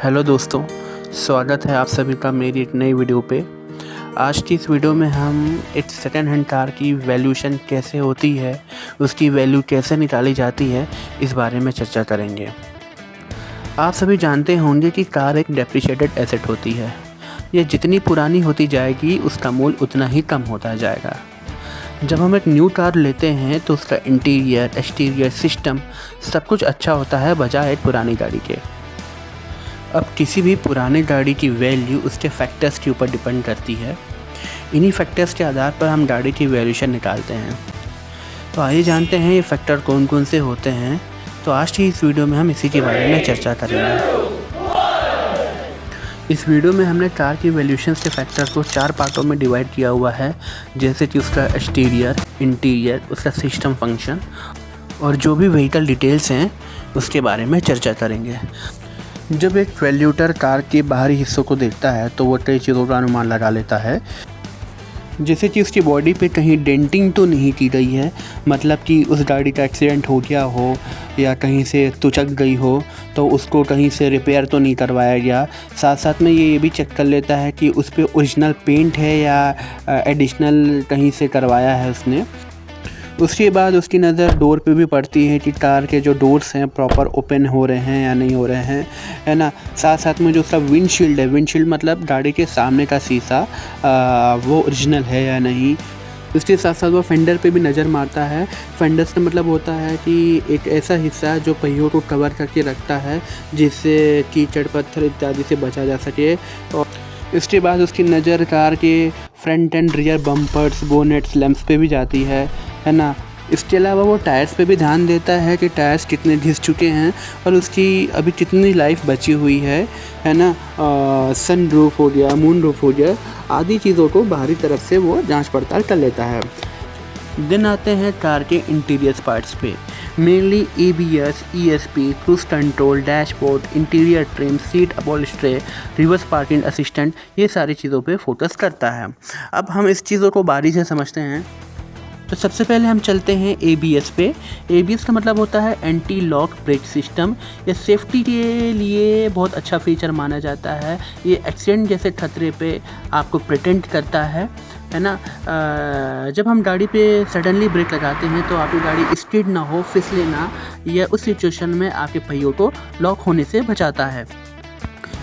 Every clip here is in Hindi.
हेलो दोस्तों, स्वागत है आप सभी का मेरी एक नई वीडियो पे। आज की इस वीडियो में हम एक सेकेंड हैंड कार की वैल्यूएशन कैसे होती है, उसकी वैल्यू कैसे निकाली जाती है, इस बारे में चर्चा करेंगे। आप सभी जानते होंगे कि कार एक डेप्रिशिएटेड एसेट होती है। ये जितनी पुरानी होती जाएगी उसका मूल्य उतना ही कम होता जाएगा। जब हम एक न्यू कार लेते हैं तो उसका इंटीरियर, एक्सटीरियर, सिस्टम सब कुछ अच्छा होता है बजाय एक पुरानी गाड़ी के। अब किसी भी पुरानी गाड़ी की वैल्यू उसके फैक्टर्स के ऊपर डिपेंड करती है। इन्हीं फैक्टर्स के आधार पर हम गाड़ी की वैल्यूएशन निकालते हैं। तो आइए जानते हैं ये फैक्टर कौन कौन से होते हैं। तो आज की इस वीडियो में हम इसी के बारे में चर्चा करेंगे। इस वीडियो में हमने कार की वैल्यूएशन के फैक्टर को 4 पार्टों में डिवाइड किया हुआ है, जैसे कि उसका एक्सटीरियर, इंटीरियर, उसका सिस्टम फंक्शन और जो भी व्हीकल डिटेल्स हैं उसके बारे में चर्चा करेंगे। जब एक वैल्यूटर कार के बाहरी हिस्सों को देखता है तो वो कई चीज़ों का अनुमान लगा लेता है, जैसे कि उसकी बॉडी पे कहीं डेंटिंग तो नहीं की गई है, मतलब कि उस गाड़ी का एक्सीडेंट हो गया हो या कहीं से तुचक गई हो तो उसको कहीं से रिपेयर तो नहीं करवाया गया। साथ साथ में ये भी चेक कर लेता है कि उस पर ओरिजिनल पेंट है या एडिशनल कहीं से करवाया है उसने। उसके बाद उसकी नज़र डोर पे भी पड़ती है कि कार के जो डोर्स हैं प्रॉपर ओपन हो रहे हैं या नहीं हो रहे हैं, है ना। साथ साथ में जो उसका विंडशील्ड है, विंडशील्ड मतलब गाड़ी के सामने का शीशा, वो ओरिजिनल है या नहीं। उसके साथ साथ वो फेंडर पे भी नज़र मारता है। फेंडर्स का मतलब होता है कि एक ऐसा हिस्सा जो पहियों को कवर करके रखता है जिससे कीचड़, पत्थर इत्यादि से बचा जा सके। और इसके बाद उसकी नज़र कार के front and rear bumpers, bonnets, lamps पे भी जाती है ना। इसके अलावा वो टायर्स पे भी ध्यान देता है कि टायर्स कितने घिस चुके हैं और उसकी अभी कितनी लाइफ बची हुई है ना। सन रूफ हो गया, मून रूफ हो गया, आदि चीज़ों को बाहरी तरफ से वो जांच पड़ताल कर लेता है। दिन आते हैं कार के इंटीरियर पार्ट्स पे। Mainly ABS, ESP, cruise control, dashboard, interior trim, seat upholstery, reverse parking assistant, ये सारी चीज़ों पे फोकस करता है। अब हम इस चीज़ों को बारी से समझते हैं। तो सबसे पहले हम चलते हैं ABS पे। ABS का मतलब होता है एंटी लॉक ब्रेक सिस्टम। ये सेफ्टी के लिए बहुत अच्छा फीचर माना जाता है। ये एक्सीडेंट जैसे खतरे पे आपको प्रिटेंट करता है ना। जब हम गाड़ी पे सडनली ब्रेक लगाते हैं तो आपकी गाड़ी स्किड ना हो, फिसले ना, या उस सिचुएशन में आपके पहियों को लॉक होने से बचाता है।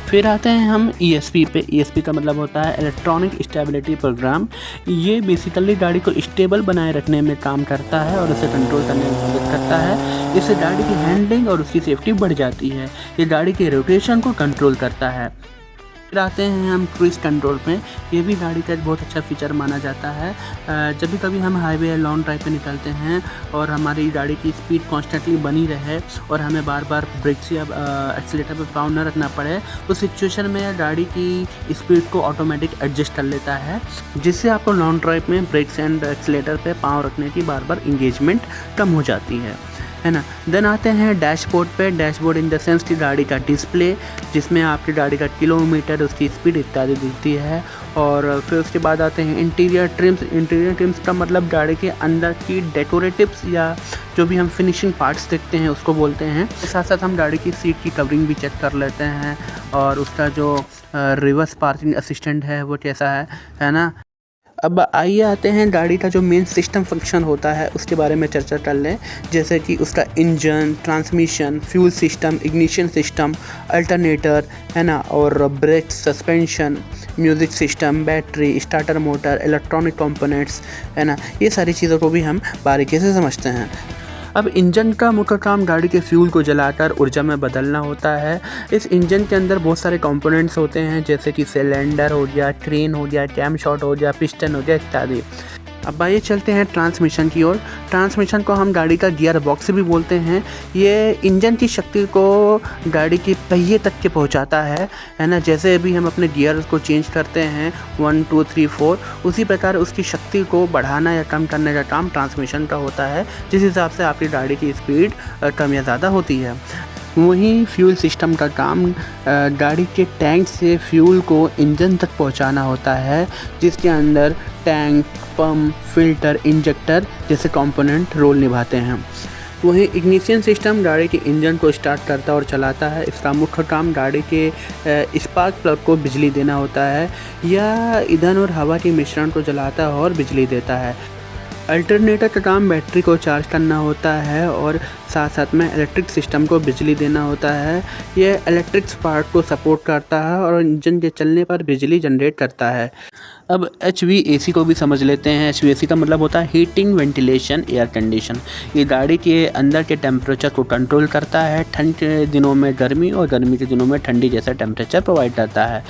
फिर आते हैं हम ESP पे। ESP का मतलब होता है इलेक्ट्रॉनिक स्टेबिलिटी प्रोग्राम। ये बेसिकली गाड़ी को स्टेबल बनाए रखने में काम करता है और उसे कंट्रोल करने में मदद करता है। इससे गाड़ी की हैंडलिंग और उसकी सेफ्टी बढ़ जाती है। ये गाड़ी के रोटेशन को कंट्रोल करता है। फिर आते हैं हम क्रूज कंट्रोल पे। ये भी गाड़ी का एक बहुत अच्छा फीचर माना जाता है। जब भी कभी हम हाईवे या लॉन्ग ड्राइव पे निकलते हैं और हमारी गाड़ी की स्पीड कॉन्स्टेंटली बनी रहे और हमें बार बार ब्रेक्स या एक्सीलेटर पे पाँव न रखना पड़े, तो सिचुएशन में गाड़ी की स्पीड को ऑटोमेटिक एडजस्ट कर लेता है, जिससे आपको लॉन्ग ड्राइव में ब्रेक्स एंड एक्सीलेटर पे पाँव रखने की बार बार इंगेजमेंट कम हो जाती है ना। देन आते हैं डैशबोर्ड पे। डैशबोर्ड इन द सेंस की गाड़ी का डिस्प्ले, जिसमें आपकी गाड़ी का किलोमीटर, उसकी स्पीड इत्यादि दिखती है। और फिर उसके बाद आते हैं इंटीरियर ट्रिम्स। इंटीरियर ट्रिम्स का मतलब गाड़ी के अंदर की डेकोरेटिव्स या जो भी हम फिनिशिंग पार्ट्स देखते हैं उसको बोलते हैं। साथ साथ हम गाड़ी की सीट की कवरिंग भी चेक कर लेते हैं और उसका जो रिवर्स पार्किंग असिस्टेंट है वो कैसा है ना। अब आइए आते हैं गाड़ी का जो मेन सिस्टम फंक्शन होता है उसके बारे में चर्चा कर लें, जैसे कि उसका engine, transmission, fuel system, ignition system, alternator, है ना, और brake, suspension, music system, battery, starter motor, electronic components, है ना। ये सारी चीज़ों को भी हम बारीकी से समझते हैं। अब इंजन का मुख्य काम गाड़ी के फ्यूल को जलाकर ऊर्जा में बदलना होता है। इस इंजन के अंदर बहुत सारे कंपोनेंट्स होते हैं, जैसे कि सिलेंडर हो गया, क्रेन हो गया, कैम शॉट हो गया, पिस्टन हो गया इत्यादि। अब आइए चलते हैं ट्रांसमिशन की ओर। ट्रांसमिशन को हम गाड़ी का गियर बॉक्स भी बोलते हैं। ये इंजन की शक्ति को गाड़ी के पहिए तक के पहुंचाता है ना। जैसे अभी हम अपने गियर को चेंज करते हैं 1 2 3 4, उसी प्रकार उसकी शक्ति को बढ़ाना या कम करने का काम ट्रांसमिशन का होता है, जिस हिसाब से आपकी गाड़ी की स्पीड कम या ज़्यादा होती है। वहीं फ्यूल सिस्टम का काम गाड़ी के टैंक से फ्यूल को इंजन तक पहुंचाना होता है, जिसके अंदर टैंक, पंप, फिल्टर, इंजेक्टर जैसे कंपोनेंट रोल निभाते हैं। वहीं इग्निशन सिस्टम गाड़ी के इंजन को स्टार्ट करता और चलाता है। इसका मुख्य काम गाड़ी के स्पार्क प्लग को बिजली देना होता है या ईंधन और हवा के मिश्रण को जलाता है और बिजली देता है। अल्टरनेटर का काम बैटरी को चार्ज करना होता है और साथ साथ में इलेक्ट्रिक सिस्टम को बिजली देना होता है। यह इलेक्ट्रिक स्पार्क को सपोर्ट करता है और इंजन के चलने पर बिजली जनरेट करता है। अब HVAC को भी समझ लेते हैं। HVAC का मतलब होता है हीटिंग, वेंटिलेशन, एयर कंडीशन। ये गाड़ी के अंदर के टेम्परेचर को कंट्रोल करता है। ठंड के दिनों में गर्मी और गर्मी के दिनों में ठंडी जैसा टेम्परेचर प्रोवाइड करता है।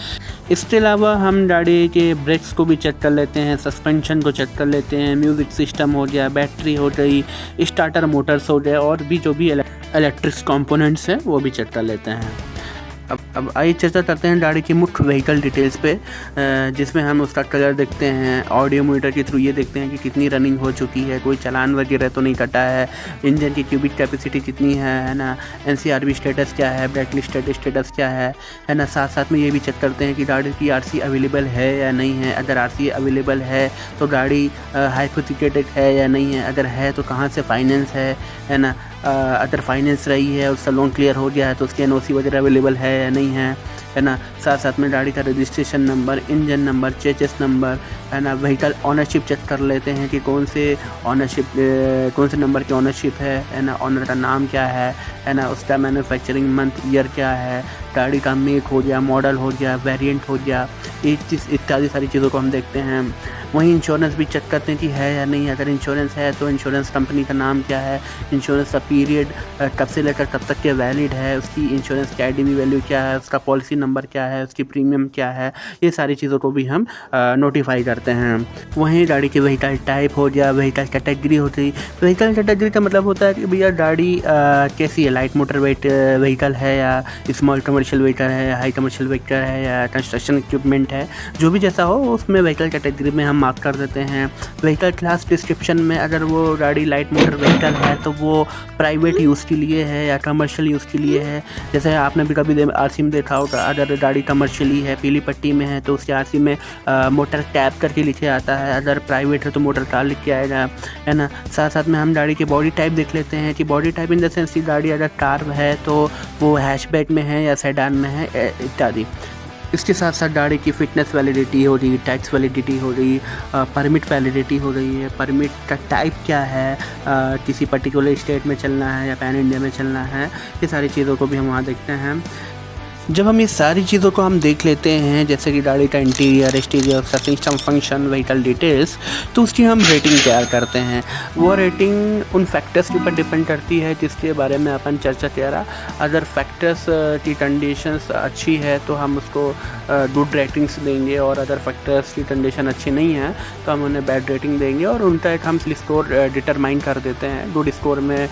इसके अलावा हम गाड़ी के ब्रेक्स को भी चेक कर लेते हैं, सस्पेंशन को चेक कर लेते हैं, म्यूज़िक सिस्टम हो गया, बैटरी हो गई, स्टार्टर मोटर्स हो गए और भी जो भी इलेक्ट्रिक कंपोनेंट्स हैं वो भी चेक कर लेते हैं। अब आइए चर्चा करते हैं गाड़ी की मुख्य व्हीकल डिटेल्स पे, जिसमें हम उसका कलर देखते हैं, ऑडियो मीटर के थ्रू ये देखते हैं कि कितनी रनिंग हो चुकी है, कोई चालान वगैरह तो नहीं कटा है, इंजन की क्यूबिक कैपेसिटी कितनी है ना, NCRB स्टेटस क्या है, ब्लैक लिस्ट स्टेटस क्या है ना। साथ साथ में ये भी चेक करते हैं कि गाड़ी की RC अवेलेबल है या नहीं है। अगर RC अवेलेबल है तो गाड़ी हाइपोथेकेटेड है या नहीं है, अगर है तो कहाँ से फाइनेंस है ना। अगर फाइनेंस रही है, उसका लोन क्लियर हो गया है तो उसकी NOC वगैरह अवेलेबल है या नहीं है ना। साथ साथ में गाड़ी का registration number, engine number, chassis number है ना। व्हीकल ऑनरशिप चेक कर लेते हैं कि कौन से नंबर की ऑनरशिप है ना। ऑनर का नाम क्या है ना। उसका मैन्युफैक्चरिंग मंथ ईयर क्या है, गाड़ी का मेक हो गया, मॉडल हो गया, वेरिएंट हो गया, ये चीज़ इत्यादि सारी चीज़ों को हम देखते हैं। वहीं इंश्योरेंस भी चेक करते हैं कि है या नहीं। अगर इंश्योरेंस है तो इंश्योरेंस कंपनी का नाम क्या है, इंश्योरेंस का पीरियड कब से लेकर कब तक के वैलिड है, उसकी इंश्योरेंस की IDV वैल्यू क्या है, उसका पॉलिसी नंबर क्या है, उसकी प्रीमियम क्या है, ये सारी चीज़ों को भी हम नोटिफाई करते हैं। वहीं गाड़ी की व्हीकल टाइप हो गया, व्हीकल कैटेगरी होती है। व्हीकल कैटेगरी का मतलब होता है कि भैया गाड़ी कैसी है, लाइट मोटर व्हीकल है या स्मॉल कमर्शियल व्हीकल है या हाई कमर्शियल व्हीकल है या कंस्ट्रक्शन इक्विपमेंट है, जो भी जैसा हो उसमें व्हीकल कैटेगरी में हम मार्क कर देते हैं। व्हीकल क्लास डिस्क्रिप्शन में अगर वो गाड़ी लाइट मोटर व्हीकल है तो वो प्राइवेट यूज़ के लिए है या कमर्शियल यूज़ के लिए है। जैसे आपने भी कभी RC में देखा होगा, अगर गाड़ी कमर्शियली है, पीली पट्टी में है तो उसके RC में मोटर कैब करके लिखे आता है। अगर प्राइवेट है तो मोटर कार लिख के आएगा है ना। साथ साथ में हम गाड़ी की बॉडी टाइप देख लेते हैं कि body type in the sense की गाड़ी अगर कार है तो वो हैचबैक में है या सेडान में है इत्यादि। इसके साथ साथ गाड़ी की फिटनेस वैलिडिटी हो रही, टैक्स वैलिडिटी हो रही, परमिट वैलिडिटी हो रही है, परमिट का टाइप क्या है, किसी पर्टिकुलर स्टेट में चलना है या पैन इंडिया में चलना है, ये सारी चीज़ों को भी हम वहाँ देखते हैं। जब हम ये सारी चीज़ों को हम देख लेते हैं, जैसे कि गाड़ी का interior, exterior, system function, vehicle details, तो उसकी हम रेटिंग तैयार करते हैं। वो रेटिंग उन फैक्टर्स के ऊपर डिपेंड करती है जिसके बारे में अपन चर्चा किया रहा। अगर फैक्टर्स की कंडीशंस अच्छी है तो हम उसको गुड रेटिंग्स देंगे, और अगर फैक्टर्स की कंडीशन अच्छी नहीं है तो हम उन्हें बैड रेटिंग देंगे और उनका एक हम स्कोर डिटरमाइन कर देते हैं। गुड स्कोर में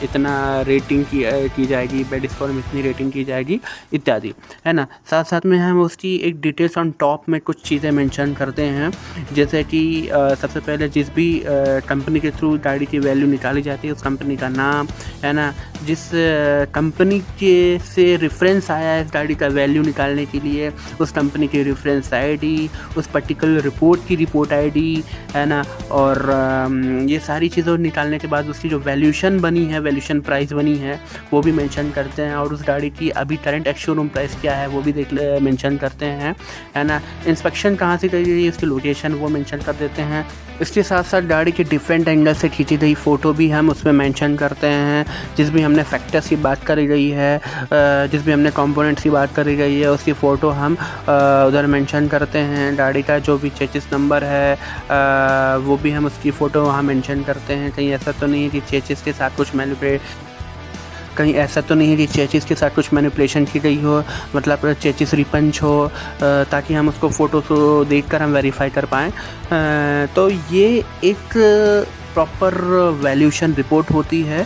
इतना रेटिंग की जाएगी, बैड स्कोर में इतनी रेटिंग की जाएगी इत्यादि, है ना। साथ साथ में हम उसकी एक डिटेल्स ऑन टॉप में कुछ चीज़ें मेंशन करते हैं, जैसे कि सबसे पहले जिस भी कंपनी के थ्रू गाड़ी की वैल्यू निकाली जाती है उस कंपनी का नाम, है ना। जिस कंपनी के से रेफरेंस आया है इस गाड़ी का वैल्यू निकालने के लिए, उस कंपनी की रेफरेंस ID, उस पर्टिकुलर रिपोर्ट की रिपोर्ट ID, है ना। और ये सारी चीज़ों निकालने के बाद उसकी जो वैल्यूशन बनी है, वैल्यूशन प्राइस बनी है, वो भी मेंशन करते हैं। और उस गाड़ी की अभी करंट एक्स-शोरूम प्राइस क्या है वो भी मेंशन करते हैं, है ना। इंस्पेक्शन कहाँ से करी गई, उसकी लोकेशन वो मेंशन कर देते हैं। इसके साथ साथ गाड़ी के डिफरेंट एंगल से खींची गई फ़ोटो भी हम उसमें मेंशन करते हैं। जिस भी हमने फैक्टर्स की बात करी गई है, जिस भी हमने कंपोनेंट्स की बात करी गई है, उसकी फ़ोटो हम उधर मेंशन करते हैं। गाड़ी का जो भी चेसिस नंबर है वो भी हम उसकी फ़ोटो वहाँ मेंशन करते हैं। कहीं ऐसा तो नहीं है कि चेसिस के साथ कुछ मैनिपुलेशन की गई हो, मतलब चेसिस रिपंच हो, ताकि हम उसको फ़ोटो को देखकर हम वेरीफाई कर पाएँ। तो ये एक प्रॉपर वैल्यूशन रिपोर्ट होती है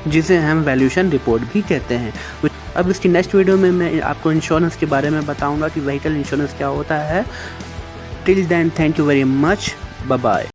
जिसे हम वैल्यूशन रिपोर्ट भी कहते हैं। अब इसकी नेक्स्ट वीडियो में मैं आपको इंश्योरेंस के बारे में बताऊंगा कि व्हीकल इंश्योरेंस क्या होता है। Till then, thank you very much, bye bye.